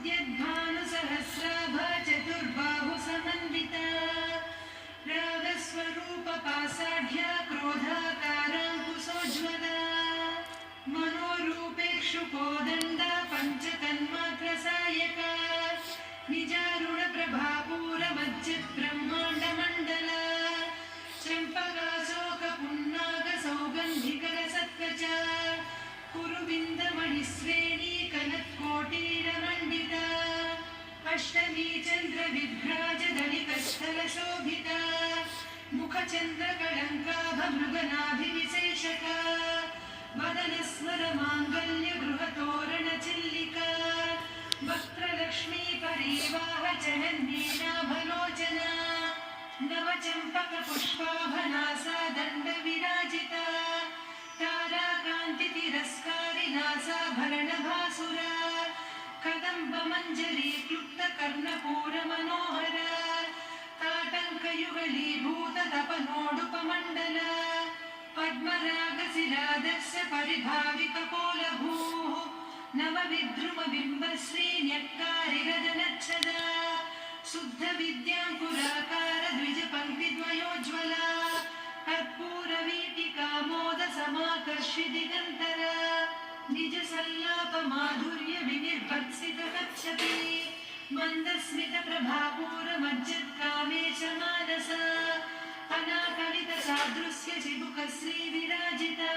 उद्यद्भानुसहस्राभा चतुर्बाहु समन्विता रागस्वरूपपासाढ्या क्रोधाकाराङ्कुशोज्ज्वला मनोरूपेक्षुकोदण्डा पञ्चतन्मात्रसायका निजारुणप्रभापूरमज्जिद्ब्रह्माण्डमण्डला चम्पकाशोकपुन्नागसौगन्धिकरसत्कचा कुरुविन्दमणिश्रेणीकनत्कोटीरमण्डिता अष्टमी चन्द्रविभ्राजदलिकस्थलशोभिता मुखचन्द्रकलङ्काभमृगनाभिविशेषका वदनस्मरमाङ्गल्यगृहतोरणचिल्लिका वक्त्रलक्ष्मीपरीवाहचनन्येनाभलोचना नवचम्पकपुष्पाभनासा दण्डविराजिता ताराकान्तितिरस्कारिनासाभरणभासुरा कदम्बमञ्जरी क्लुप्तकर्णपूरमनोहरा ताटङ्कयुगलीभूततपनोडुपमण्डला पद्मरागशिलादस्य परिभाविकपोलभूः नवविद्रुमबिम्बश्रीन्यक्कारिरदनच्छदा शुद्धविद्याङ्कुराकार द्विजपङ्क्तिद्वयोज्ज्वला कर्पूरवीटिकामोदसमाकर्षि दिगन्तरा निजसल्लापमाधुर्यविनिर्भत्सितकच्छपि मन्दस्मितप्रभापूरमज्जत्कामेशमानसा अनाकलितसादृश्य चिबुकश्रीविराजिता